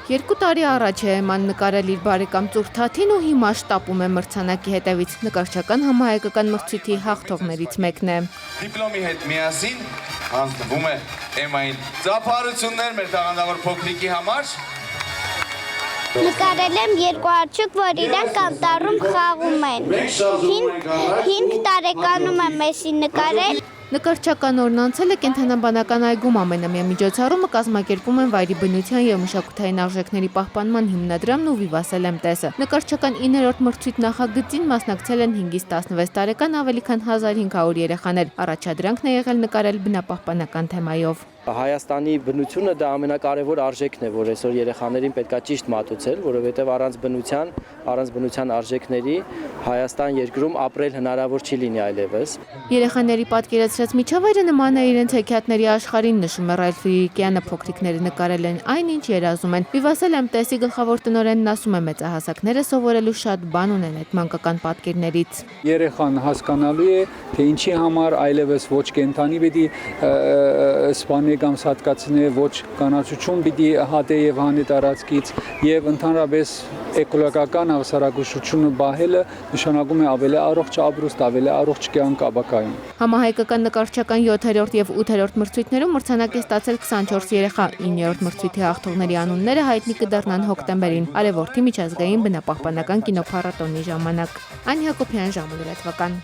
2 տարի առաջ է Էման նկարել իր բարեկամ Ծուր Թաթին ու հիմա շտապում է մրցանակի հետևից։ Նկարչական համահայկական մրցույթի հաղթողներից մեկն է։ Դիպլոմի հետ միասին հանձնվում է Էմային ծափարություններ մեր տաղանդավոր փոքրիկի համար։ Նկարել եմ 2 աղջիկ, որ իրանք անտառում խաղում են։ 5 տարեկանում եմ Մեսսին նկարել։ Նկարչական օրն անցել է կենդանաբանական այգում ամենամյա միջոցառումը կազմակերպում են Վայրի բնության և մշակութային արժեքների պահպանման հիմնադրամն ու Վիվասել MTS-ը։ Նկարչական 9-րդ մրցույթ նախագծին մասնակցել են 5-ից 16 տարեկան ավելի քան 1500 երեխաներ։ Առաջադրանքն է եղել նկարել բնապահպանական թեմայով։ Հայաստանի բնությունը դա ամենակարևոր արժեքն է, որ այսօր երեխաներին պետքա ճիշտ մատուցել, որովհետև առանց բնության արժեքների Հայաստան երկրում ապրել հնարավոր չի լինի այլևս։ Երեխաների պատկերացրած միջավայրը նման է իրենց հեքիաթների աշխարհին, նշում է Ռայլ Ֆրիրիկյանը, փոքրիկները նկարել են այն, ինչ երազում են։ Վիվասել MTS-ի գլխավոր տնօրենն ասում է, մեծահասակները սովորելու շատ բան ունեն այդ մանկական պատկերներից։ Երեխան հասկանալու է, թե ինչի համար այլևս ոչ կենդանի պիտի սպանի կամ սատկացնե, ոչ կանացություն պիտի հատե եւ հանի տարածքից եւ ընդհանրապես էկոլոգիական հավասարակշռությունը բահելը նշանակում է ավելի առողջ ապրուստ, ավելի առողջ կյանք ապագայում։ Համահայկական նկարչական 7-րդ եւ 8-րդ մրցույթներում մրցանակ է ստացել 24 երեխա։ 9-րդ մրցույթի հաղթողների անունները հայտնի կդառնան հոկտեմբերին Արևորթի միջազգային բնապահպանական կինոփառատոնի ժամանակ։ Անի Հակոբյան, ժամը լրատվական։